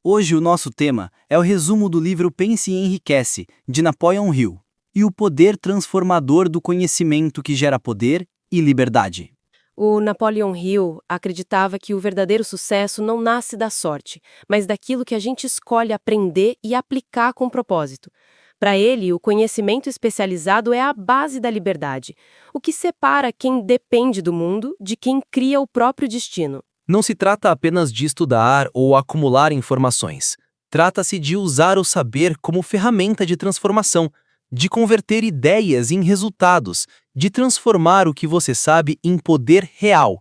Hoje o nosso tema é o resumo do livro Pense e Enriquece, de Napoleon Hill, e o poder transformador do conhecimento que gera poder e liberdade. O Napoleon Hill acreditava que o verdadeiro sucesso não nasce da sorte, mas daquilo que a gente escolhe aprender e aplicar com propósito. Para ele, o conhecimento especializado é a base da liberdade, o que separa quem depende do mundo de quem cria o próprio destino. Não se trata apenas de estudar ou acumular informações. Trata-se de usar o saber como ferramenta de transformação, de converter ideias em resultados, de transformar o que você sabe em poder real.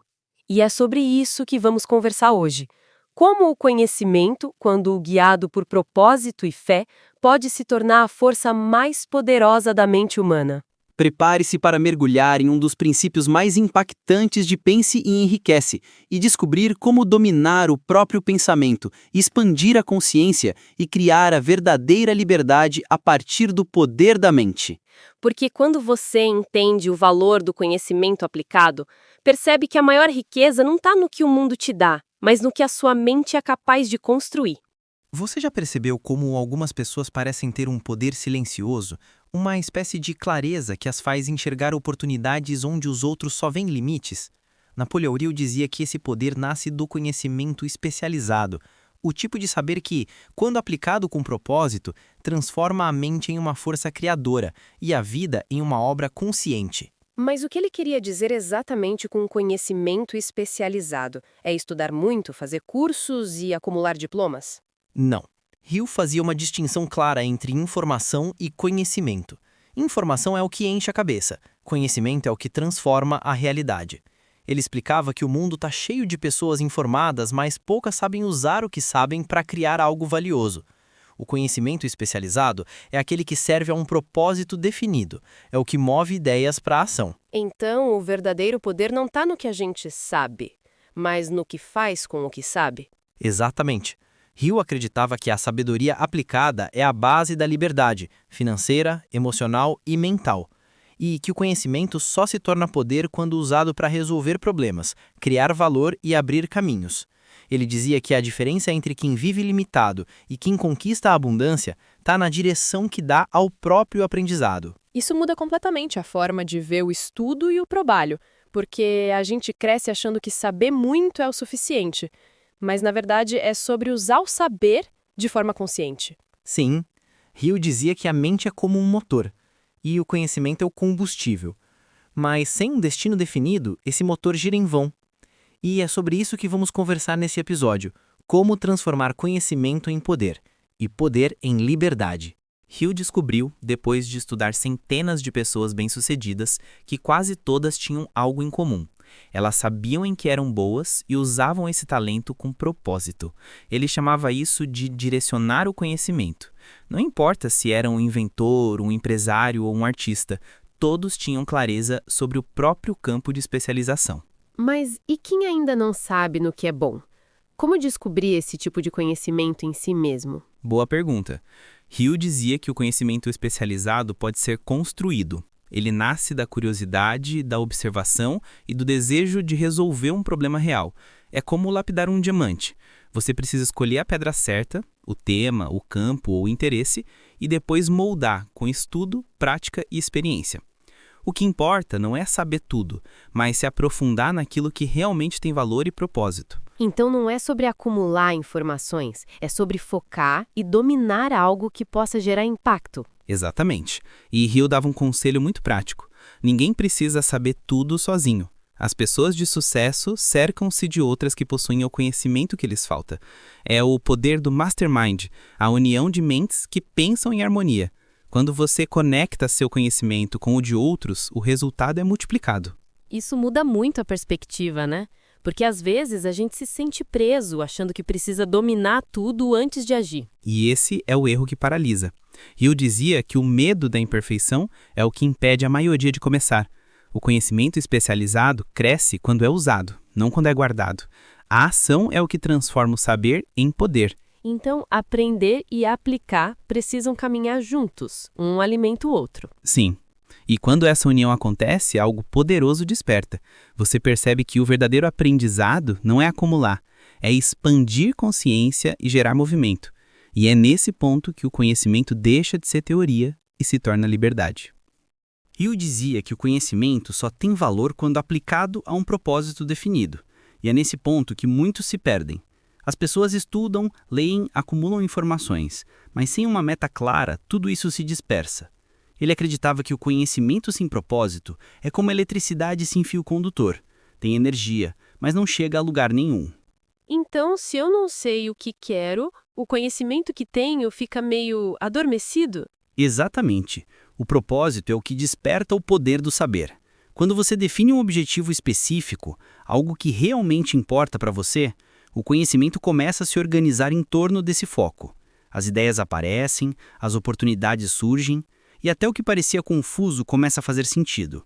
E é sobre isso que vamos conversar hoje. Como o conhecimento, quando guiado por propósito e fé, pode se tornar a força mais poderosa da mente humana. Prepare-se para mergulhar em um dos princípios mais impactantes de Pense e Enriquece e descobrir como dominar o próprio pensamento, expandir a consciência e criar a verdadeira liberdade a partir do poder da mente. Porque quando você entende o valor do conhecimento aplicado, percebe que a maior riqueza não está no que o mundo te dá, mas no que a sua mente é capaz de construir. Você já percebeu como algumas pessoas parecem ter um poder silencioso, uma espécie de clareza que as faz enxergar oportunidades onde os outros só veem limites? Napoleão Hill dizia que esse poder nasce do conhecimento especializado, o tipo de saber que, quando aplicado com propósito, transforma a mente em uma força criadora e a vida em uma obra consciente. Mas o que ele queria dizer exatamente com conhecimento especializado? É estudar muito, fazer cursos e acumular diplomas? Não. Hill fazia uma distinção clara entre informação e conhecimento. Informação é o que enche a cabeça, conhecimento é o que transforma a realidade. Ele explicava que o mundo está cheio de pessoas informadas, mas poucas sabem usar o que sabem para criar algo valioso. O conhecimento especializado é aquele que serve a um propósito definido, é o que move ideias para a ação. Então, o verdadeiro poder não está no que a gente sabe, mas no que faz com o que sabe. Exatamente. Hill acreditava que a sabedoria aplicada é a base da liberdade financeira, emocional e mental, e que o conhecimento só se torna poder quando usado para resolver problemas, criar valor e abrir caminhos. Ele dizia que a diferença entre quem vive limitado e quem conquista a abundância está na direção que dá ao próprio aprendizado. Isso muda completamente a forma de ver o estudo e o trabalho, porque a gente cresce achando que saber muito é o suficiente. Mas, na verdade, é sobre usar o saber de forma consciente. Sim, Hill dizia que a mente é como um motor, e o conhecimento é o combustível. Mas sem um destino definido, esse motor gira em vão. E é sobre isso que vamos conversar nesse episódio, como transformar conhecimento em poder, e poder em liberdade. Hill descobriu, depois de estudar centenas de pessoas bem-sucedidas, que quase todas tinham algo em comum. Elas sabiam em que eram boas e usavam esse talento com propósito. Ele chamava isso de direcionar o conhecimento. Não importa se era um inventor, um empresário ou um artista, todos tinham clareza sobre o próprio campo de especialização. Mas e quem ainda não sabe no que é bom? Como descobrir esse tipo de conhecimento em si mesmo? Boa pergunta. Hill dizia que o conhecimento especializado pode ser construído. Ele nasce da curiosidade, da observação e do desejo de resolver um problema real. É como lapidar um diamante. Você precisa escolher a pedra certa, o tema, o campo ou o interesse, e depois moldar com estudo, prática e experiência. O que importa não é saber tudo, mas se aprofundar naquilo que realmente tem valor e propósito. Então não é sobre acumular informações, é sobre focar e dominar algo que possa gerar impacto. Exatamente. E Hill dava um conselho muito prático. Ninguém precisa saber tudo sozinho. As pessoas de sucesso cercam-se de outras que possuem o conhecimento que lhes falta. É o poder do mastermind, a união de mentes que pensam em harmonia. Quando você conecta seu conhecimento com o de outros, o resultado é multiplicado. Isso muda muito a perspectiva, né? Porque às vezes a gente se sente preso, achando que precisa dominar tudo antes de agir. E esse é o erro que paralisa. Hill dizia que o medo da imperfeição é o que impede a maioria de começar. O conhecimento especializado cresce quando é usado, não quando é guardado. A ação é o que transforma o saber em poder. Então, aprender e aplicar precisam caminhar juntos, um alimenta o outro. Sim. E quando essa união acontece, algo poderoso desperta. Você percebe que o verdadeiro aprendizado não é acumular, é expandir consciência e gerar movimento. E é nesse ponto que o conhecimento deixa de ser teoria e se torna liberdade. Hill dizia que o conhecimento só tem valor quando aplicado a um propósito definido. E é nesse ponto que muitos se perdem. As pessoas estudam, leem, acumulam informações, mas sem uma meta clara, tudo isso se dispersa. Ele acreditava que o conhecimento sem propósito é como a eletricidade sem fio condutor. Tem energia, mas não chega a lugar nenhum. Então, se eu não sei o que quero, o conhecimento que tenho fica meio adormecido? Exatamente. O propósito é o que desperta o poder do saber. Quando você define um objetivo específico, algo que realmente importa para você, o conhecimento começa a se organizar em torno desse foco. As ideias aparecem, as oportunidades surgem, e até o que parecia confuso começa a fazer sentido.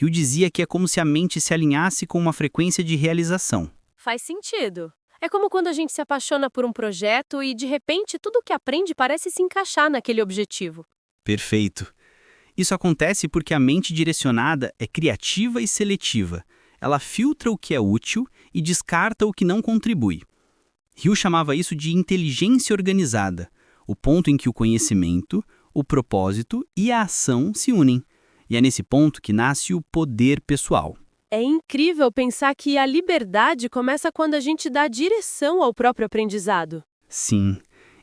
Hill dizia que é como se a mente se alinhasse com uma frequência de realização. Faz sentido. É como quando a gente se apaixona por um projeto e, de repente, tudo o que aprende parece se encaixar naquele objetivo. Perfeito. Isso acontece porque a mente direcionada é criativa e seletiva. Ela filtra o que é útil e descarta o que não contribui. Hill chamava isso de inteligência organizada, o ponto em que o conhecimento, o propósito e a ação se unem. E é nesse ponto que nasce o poder pessoal. É incrível pensar que a liberdade começa quando a gente dá direção ao próprio aprendizado. Sim,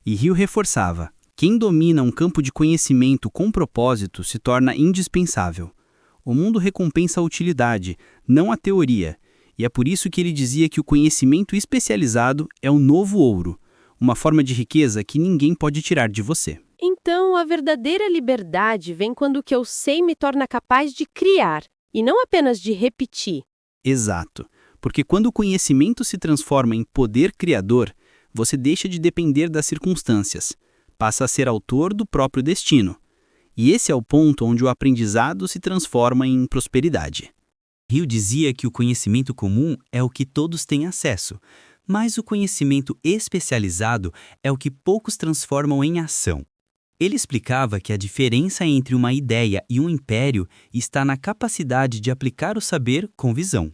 e Hill reforçava: quem domina um campo de conhecimento com propósito se torna indispensável. O mundo recompensa a utilidade, não a teoria, e é por isso que ele dizia que o conhecimento especializado é o novo ouro, uma forma de riqueza que ninguém pode tirar de você. Então, a verdadeira liberdade vem quando o que eu sei me torna capaz de criar, e não apenas de repetir. Exato, porque quando o conhecimento se transforma em poder criador, você deixa de depender das circunstâncias, passa a ser autor do próprio destino. E esse é o ponto onde o aprendizado se transforma em prosperidade. Hill dizia que o conhecimento comum é o que todos têm acesso, mas o conhecimento especializado é o que poucos transformam em ação. Ele explicava que a diferença entre uma ideia e um império está na capacidade de aplicar o saber com visão.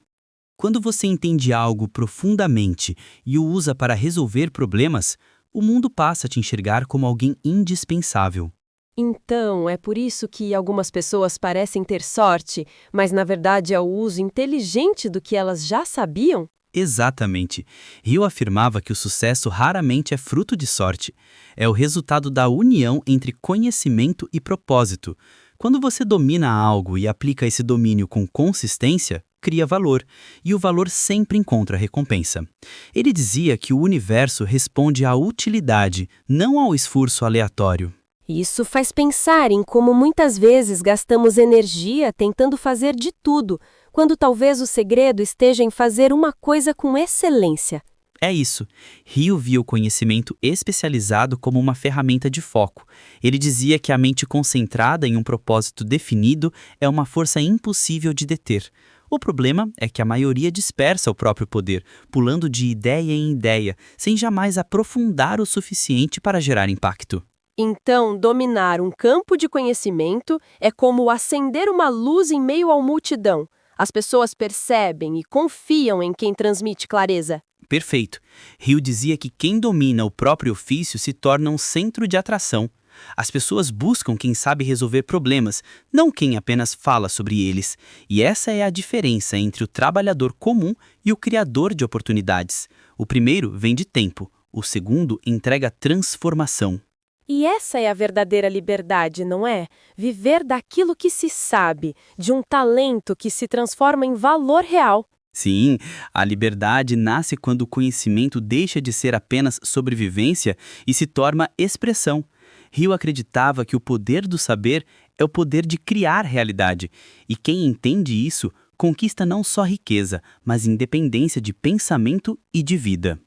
Quando você entende algo profundamente e o usa para resolver problemas, o mundo passa a te enxergar como alguém indispensável. Então, é por isso que algumas pessoas parecem ter sorte, mas na verdade é o uso inteligente do que elas já sabiam? Exatamente. Hill afirmava que o sucesso raramente é fruto de sorte. É o resultado da união entre conhecimento e propósito. Quando você domina algo e aplica esse domínio com consistência, cria valor, e o valor sempre encontra recompensa. Ele dizia que o universo responde à utilidade, não ao esforço aleatório. Isso faz pensar em como muitas vezes gastamos energia tentando fazer de tudo, quando talvez o segredo esteja em fazer uma coisa com excelência. É isso. Hill via o conhecimento especializado como uma ferramenta de foco. Ele dizia que a mente concentrada em um propósito definido é uma força impossível de deter. O problema é que a maioria dispersa o próprio poder, pulando de ideia em ideia, sem jamais aprofundar o suficiente para gerar impacto. Então, dominar um campo de conhecimento é como acender uma luz em meio à multidão. As pessoas percebem e confiam em quem transmite clareza. Perfeito. Hill dizia que quem domina o próprio ofício se torna um centro de atração. As pessoas buscam quem sabe resolver problemas, não quem apenas fala sobre eles. E essa é a diferença entre o trabalhador comum e o criador de oportunidades. O primeiro vem de tempo, o segundo entrega transformação. E essa é a verdadeira liberdade, não é? Viver daquilo que se sabe, de um talento que se transforma em valor real. Sim, a liberdade nasce quando o conhecimento deixa de ser apenas sobrevivência e se torna expressão. Hill acreditava que o poder do saber é o poder de criar realidade, e quem entende isso conquista não só riqueza, mas independência de pensamento e de vida.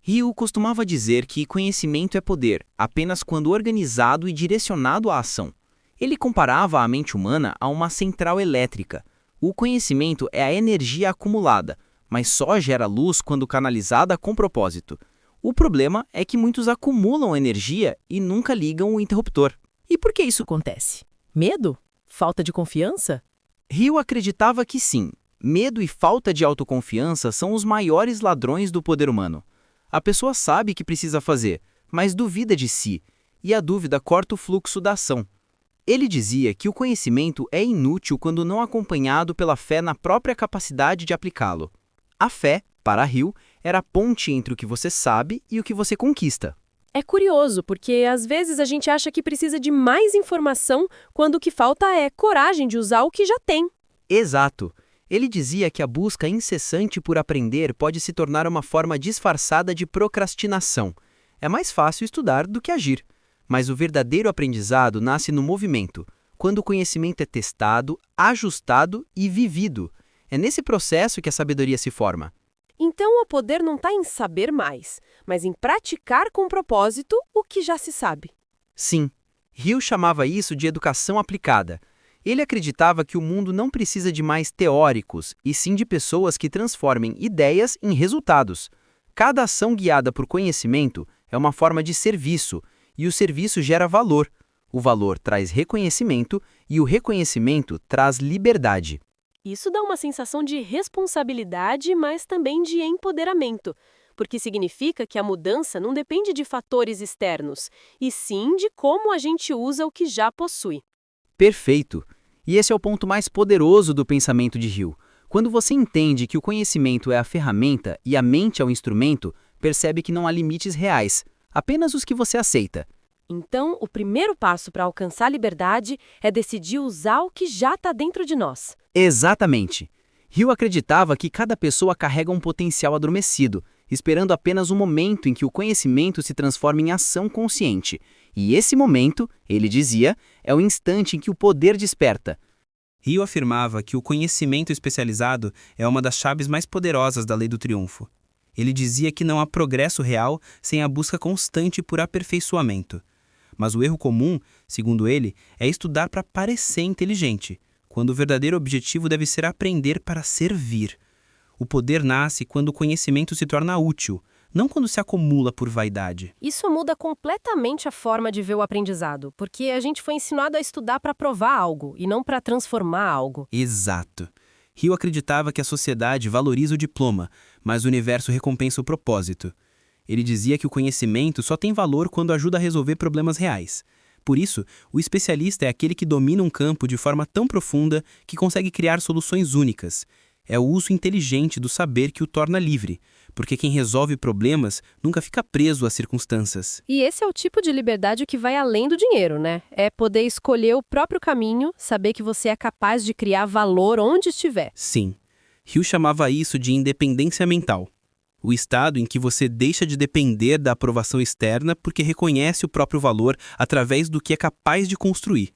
Hill costumava dizer que conhecimento é poder, apenas quando organizado e direcionado à ação. Ele comparava a mente humana a uma central elétrica. O conhecimento é a energia acumulada, mas só gera luz quando canalizada com propósito. O problema é que muitos acumulam energia e nunca ligam o interruptor. E por que isso acontece? Medo? Falta de confiança? Hill acreditava que sim. Medo e falta de autoconfiança são os maiores ladrões do poder humano. A pessoa sabe que precisa fazer, mas duvida de si, e a dúvida corta o fluxo da ação. Ele dizia que o conhecimento é inútil quando não acompanhado pela fé na própria capacidade de aplicá-lo. A fé, para Hill, era a ponte entre o que você sabe e o que você conquista. É curioso, porque às vezes a gente acha que precisa de mais informação quando o que falta é coragem de usar o que já tem. Exato. Ele dizia que a busca incessante por aprender pode se tornar uma forma disfarçada de procrastinação. É mais fácil estudar do que agir. Mas o verdadeiro aprendizado nasce no movimento, quando o conhecimento é testado, ajustado e vivido. É nesse processo que a sabedoria se forma. Então o poder não está em saber mais, mas em praticar com propósito o que já se sabe. Sim, Hill chamava isso de educação aplicada. Ele acreditava que o mundo não precisa de mais teóricos, e sim de pessoas que transformem ideias em resultados. Cada ação guiada por conhecimento é uma forma de serviço, e o serviço gera valor. O valor traz reconhecimento, e o reconhecimento traz liberdade. Isso dá uma sensação de responsabilidade, mas também de empoderamento, porque significa que a mudança não depende de fatores externos, e sim de como a gente usa o que já possui. Perfeito! E esse é o ponto mais poderoso do pensamento de Hill. Quando você entende que o conhecimento é a ferramenta e a mente é o instrumento, percebe que não há limites reais, apenas os que você aceita. Então, o primeiro passo para alcançar a liberdade é decidir usar o que já está dentro de nós. Exatamente. Hill acreditava que cada pessoa carrega um potencial adormecido, esperando apenas um momento em que o conhecimento se transforma em ação consciente. E esse momento, ele dizia, é o instante em que o poder desperta. Hill afirmava que o conhecimento especializado é uma das chaves mais poderosas da lei do triunfo. Ele dizia que não há progresso real sem a busca constante por aperfeiçoamento. Mas o erro comum, segundo ele, é estudar para parecer inteligente, quando o verdadeiro objetivo deve ser aprender para servir. O poder nasce quando o conhecimento se torna útil, não quando se acumula por vaidade. Isso muda completamente a forma de ver o aprendizado, porque a gente foi ensinado a estudar para provar algo e não para transformar algo. Exato. Hill acreditava que a sociedade valoriza o diploma, mas o universo recompensa o propósito. Ele dizia que o conhecimento só tem valor quando ajuda a resolver problemas reais. Por isso, o especialista é aquele que domina um campo de forma tão profunda que consegue criar soluções únicas. É o uso inteligente do saber que o torna livre, porque quem resolve problemas nunca fica preso às circunstâncias. E esse é o tipo de liberdade que vai além do dinheiro, né? É poder escolher o próprio caminho, saber que você é capaz de criar valor onde estiver. Sim, Hill chamava isso de independência mental. O estado em que você deixa de depender da aprovação externa porque reconhece o próprio valor através do que é capaz de construir.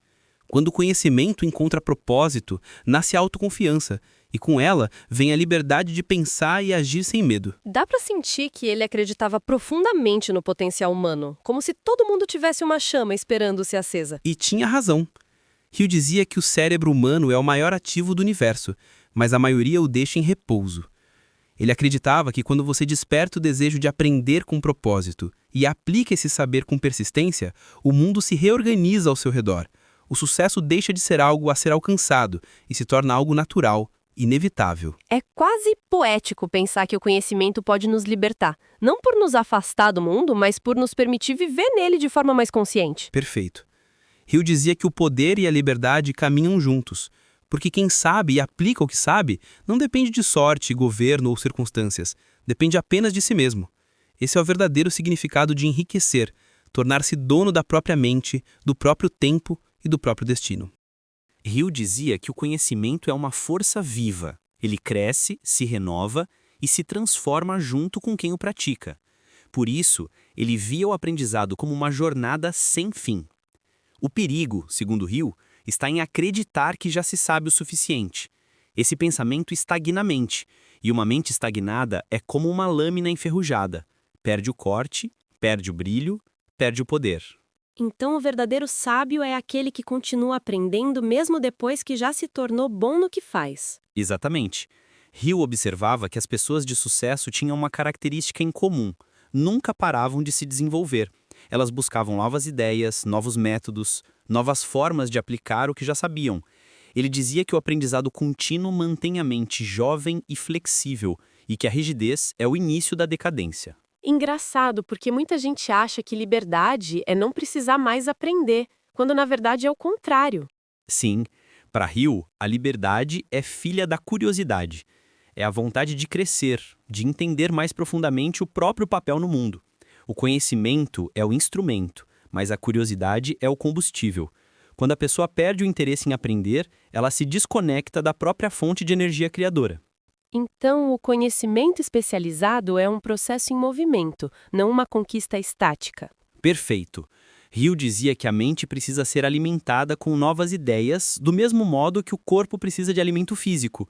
Quando o conhecimento encontra propósito, nasce a autoconfiança, e com ela vem a liberdade de pensar e agir sem medo. Dá para sentir que ele acreditava profundamente no potencial humano, como se todo mundo tivesse uma chama esperando ser acesa. E tinha razão. Hill dizia que o cérebro humano é o maior ativo do universo, mas a maioria o deixa em repouso. Ele acreditava que quando você desperta o desejo de aprender com propósito e aplica esse saber com persistência, o mundo se reorganiza ao seu redor. O sucesso deixa de ser algo a ser alcançado e se torna algo natural, inevitável. É quase poético pensar que o conhecimento pode nos libertar, não por nos afastar do mundo, mas por nos permitir viver nele de forma mais consciente. Perfeito. Hill dizia que o poder e a liberdade caminham juntos, porque quem sabe e aplica o que sabe não depende de sorte, governo ou circunstâncias, depende apenas de si mesmo. Esse é o verdadeiro significado de enriquecer, tornar-se dono da própria mente, do próprio tempo e do próprio destino. Hill dizia que o conhecimento é uma força viva. Ele cresce, se renova e se transforma junto com quem o pratica. Por isso, ele via o aprendizado como uma jornada sem fim. O perigo, segundo Hill, está em acreditar que já se sabe o suficiente. Esse pensamento estagna a mente, e uma mente estagnada é como uma lâmina enferrujada. Perde o corte, perde o brilho, perde o poder. Então, o verdadeiro sábio é aquele que continua aprendendo mesmo depois que já se tornou bom no que faz. Exatamente. Hill observava que as pessoas de sucesso tinham uma característica em comum: nunca paravam de se desenvolver. Elas buscavam novas ideias, novos métodos, novas formas de aplicar o que já sabiam. Ele dizia que o aprendizado contínuo mantém a mente jovem e flexível, e que a rigidez é o início da decadência. Engraçado, porque muita gente acha que liberdade é não precisar mais aprender, quando na verdade é o contrário. Sim, para Hill, a liberdade é filha da curiosidade. É a vontade de crescer, de entender mais profundamente o próprio papel no mundo. O conhecimento é o instrumento, mas a curiosidade é o combustível. Quando a pessoa perde o interesse em aprender, ela se desconecta da própria fonte de energia criadora. Então, o conhecimento especializado é um processo em movimento, não uma conquista estática. Perfeito. Hill dizia que a mente precisa ser alimentada com novas ideias, do mesmo modo que o corpo precisa de alimento físico.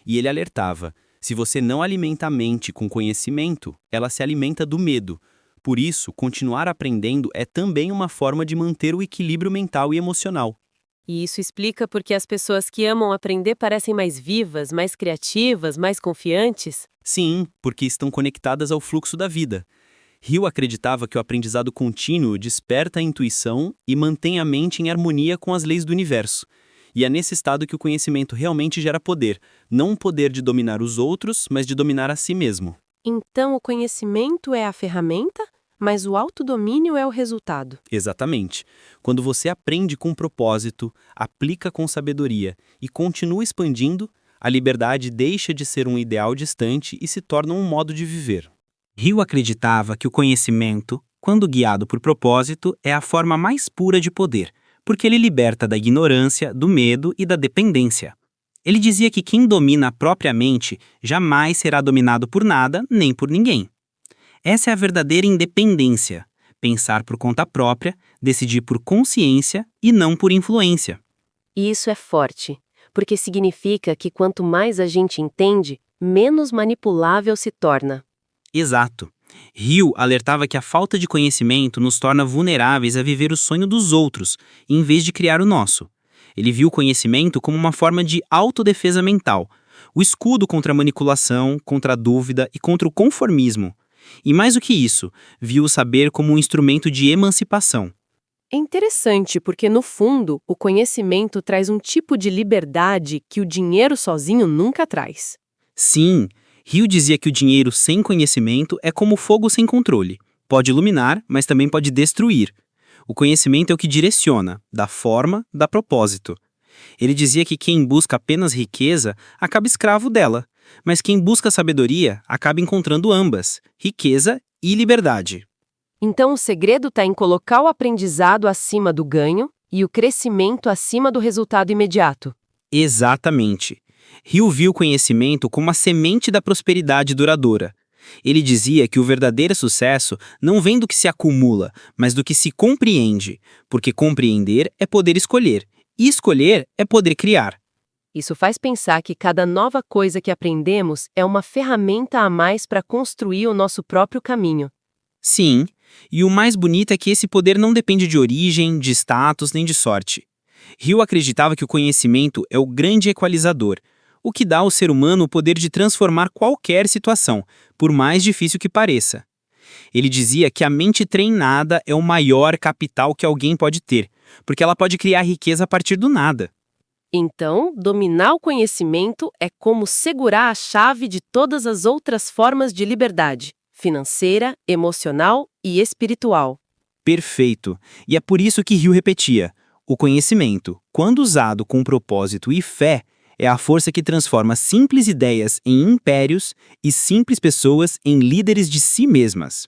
E ele alertava: se você não alimenta a mente com conhecimento, ela se alimenta do medo. Por isso, continuar aprendendo é também uma forma de manter o equilíbrio mental e emocional. E isso explica porque as pessoas que amam aprender parecem mais vivas, mais criativas, mais confiantes? Sim, porque estão conectadas ao fluxo da vida. Hill acreditava que o aprendizado contínuo desperta a intuição e mantém a mente em harmonia com as leis do universo. E é nesse estado que o conhecimento realmente gera poder, não um poder de dominar os outros, mas de dominar a si mesmo. Então, o conhecimento é a ferramenta, mas o autodomínio é o resultado. Exatamente. Quando você aprende com propósito, aplica com sabedoria e continua expandindo, a liberdade deixa de ser um ideal distante e se torna um modo de viver. Hill acreditava que o conhecimento, quando guiado por propósito, é a forma mais pura de poder, porque ele liberta da ignorância, do medo e da dependência. Ele dizia que quem domina a própria mente jamais será dominado por nada nem por ninguém. Essa é a verdadeira independência, pensar por conta própria, decidir por consciência e não por influência. E isso é forte, porque significa que quanto mais a gente entende, menos manipulável se torna. Exato. Hill alertava que a falta de conhecimento nos torna vulneráveis a viver o sonho dos outros, em vez de criar o nosso. Ele viu o conhecimento como uma forma de autodefesa mental, o escudo contra a manipulação, contra a dúvida e contra o conformismo. E mais do que isso, viu o saber como um instrumento de emancipação. É interessante porque, no fundo, o conhecimento traz um tipo de liberdade que o dinheiro sozinho nunca traz. Sim, Hill dizia que o dinheiro sem conhecimento é como fogo sem controle. Pode iluminar, mas também pode destruir. O conhecimento é o que direciona, dá forma, dá propósito. Ele dizia que quem busca apenas riqueza acaba escravo dela, mas quem busca sabedoria acaba encontrando ambas, riqueza e liberdade. Então, o segredo está em colocar o aprendizado acima do ganho e o crescimento acima do resultado imediato. Exatamente. Hill viu o conhecimento como a semente da prosperidade duradoura. Ele dizia que o verdadeiro sucesso não vem do que se acumula, mas do que se compreende, porque compreender é poder escolher, e escolher é poder criar. Isso faz pensar que cada nova coisa que aprendemos é uma ferramenta a mais para construir o nosso próprio caminho. Sim, e o mais bonito é que esse poder não depende de origem, de status nem de sorte. Hill acreditava que o conhecimento é o grande equalizador, o que dá ao ser humano o poder de transformar qualquer situação, por mais difícil que pareça. Ele dizia que a mente treinada é o maior capital que alguém pode ter, porque ela pode criar riqueza a partir do nada. Então, dominar o conhecimento é como segurar a chave de todas as outras formas de liberdade, financeira, emocional e espiritual. Perfeito. E é por isso que Hill repetia: o conhecimento, quando usado com propósito e fé, é a força que transforma simples ideias em impérios e simples pessoas em líderes de si mesmas.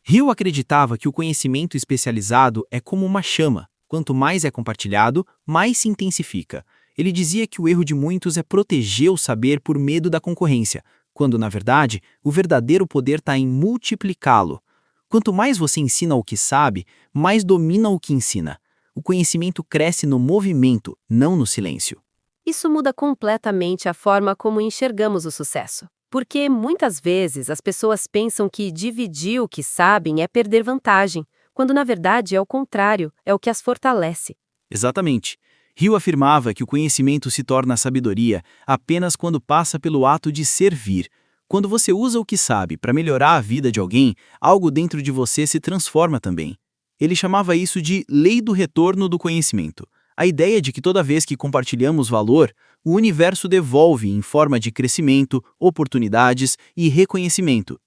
Hill acreditava que o conhecimento especializado é como uma chama. Quanto mais é compartilhado, mais se intensifica. Ele dizia que o erro de muitos é proteger o saber por medo da concorrência, quando, na verdade, o verdadeiro poder está em multiplicá-lo. Quanto mais você ensina o que sabe, mais domina o que ensina. O conhecimento cresce no movimento, não no silêncio. Isso muda completamente a forma como enxergamos o sucesso. Porque, muitas vezes, as pessoas pensam que dividir o que sabem é perder vantagem, quando, na verdade, é o contrário, é o que as fortalece. Exatamente. Hill afirmava que o conhecimento se torna sabedoria apenas quando passa pelo ato de servir. Quando você usa o que sabe para melhorar a vida de alguém, algo dentro de você se transforma também. Ele chamava isso de lei do retorno do conhecimento. A ideia de que toda vez que compartilhamos valor, o universo devolve em forma de crescimento, oportunidades e reconhecimento.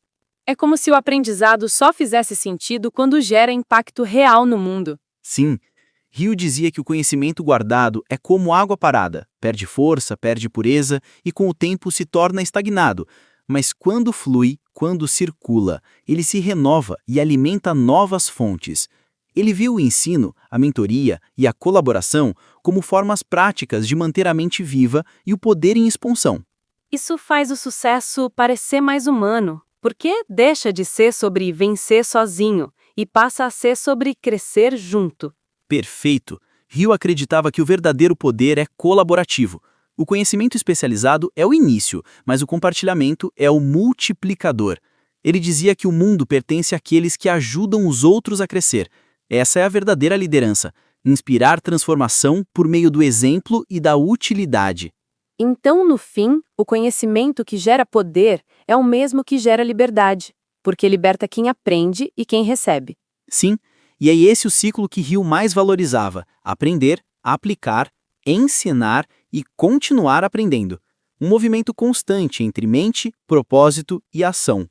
É como se o aprendizado só fizesse sentido quando gera impacto real no mundo. Sim, Hill dizia que o conhecimento guardado é como água parada, perde força, perde pureza e com o tempo se torna estagnado. Mas quando flui, quando circula, ele se renova e alimenta novas fontes. Ele viu o ensino, a mentoria e a colaboração como formas práticas de manter a mente viva e o poder em expansão. Isso faz o sucesso parecer mais humano, porque deixa de ser sobre vencer sozinho e passa a ser sobre crescer junto. Perfeito! Hill acreditava que o verdadeiro poder é colaborativo. O conhecimento especializado é o início, mas o compartilhamento é o multiplicador. Ele dizia que o mundo pertence àqueles que ajudam os outros a crescer. Essa é a verdadeira liderança, inspirar transformação por meio do exemplo e da utilidade. Então, no fim, o conhecimento que gera poder é o mesmo que gera liberdade, porque liberta quem aprende e quem recebe. Sim, e é esse o ciclo que Hill mais valorizava: aprender, aplicar, ensinar e continuar aprendendo. Um movimento constante entre mente, propósito e ação.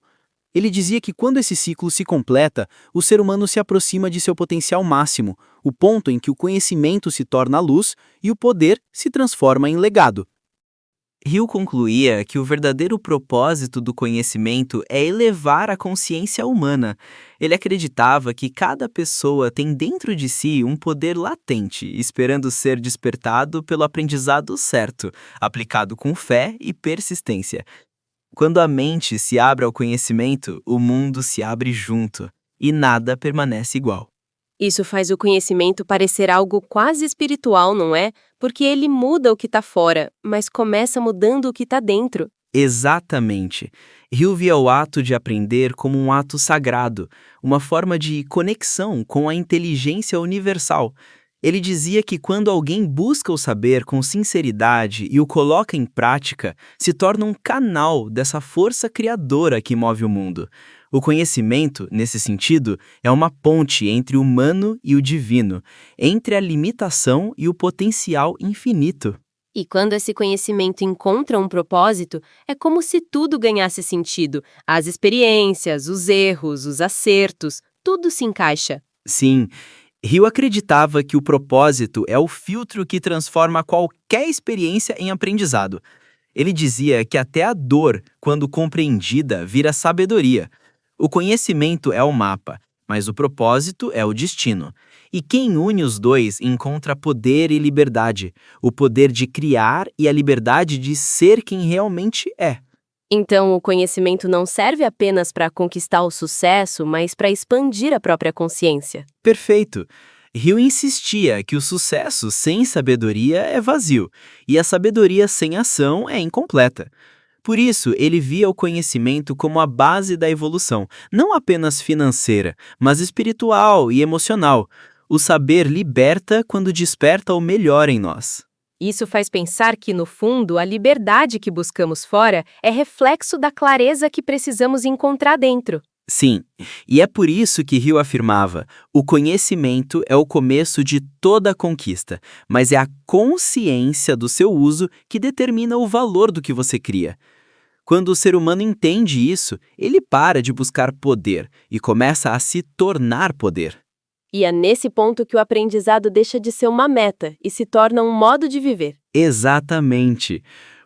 Ele dizia que quando esse ciclo se completa, o ser humano se aproxima de seu potencial máximo, o ponto em que o conhecimento se torna luz e o poder se transforma em legado. Hill concluía que o verdadeiro propósito do conhecimento é elevar a consciência humana. Ele acreditava que cada pessoa tem dentro de si um poder latente, esperando ser despertado pelo aprendizado certo, aplicado com fé e persistência. Quando a mente se abre ao conhecimento, o mundo se abre junto, e nada permanece igual. Isso faz o conhecimento parecer algo quase espiritual, não é? Porque ele muda o que está fora, mas começa mudando o que está dentro. Exatamente. Hill via o ato de aprender como um ato sagrado, uma forma de conexão com a inteligência universal. Ele dizia que quando alguém busca o saber com sinceridade e o coloca em prática, se torna um canal dessa força criadora que move o mundo. O conhecimento, nesse sentido, é uma ponte entre o humano e o divino, entre a limitação e o potencial infinito. E quando esse conhecimento encontra um propósito, é como se tudo ganhasse sentido. As experiências, os erros, os acertos, tudo se encaixa. Sim, Hill acreditava que o propósito é o filtro que transforma qualquer experiência em aprendizado. Ele dizia que até a dor, quando compreendida, vira sabedoria. O conhecimento é o mapa, mas o propósito é o destino. E quem une os dois encontra poder e liberdade, o poder de criar e a liberdade de ser quem realmente é. Então, o conhecimento não serve apenas para conquistar o sucesso, mas para expandir a própria consciência. Perfeito! Hill insistia que o sucesso sem sabedoria é vazio, e a sabedoria sem ação é incompleta. Por isso, ele via o conhecimento como a base da evolução, não apenas financeira, mas espiritual e emocional. O saber liberta quando desperta o melhor em nós. Isso faz pensar que, no fundo, a liberdade que buscamos fora é reflexo da clareza que precisamos encontrar dentro. Sim, e é por isso que Hill afirmava: o conhecimento é o começo de toda a conquista, mas é a consciência do seu uso que determina o valor do que você cria. Quando o ser humano entende isso, ele para de buscar poder e começa a se tornar poder. E é nesse ponto que o aprendizado deixa de ser uma meta e se torna um modo de viver. Exatamente.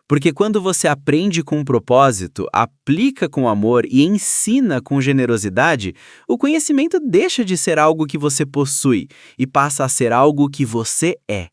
Porque quando você aprende com um propósito, aplica com amor e ensina com generosidade, o conhecimento deixa de ser algo que você possui e passa a ser algo que você é.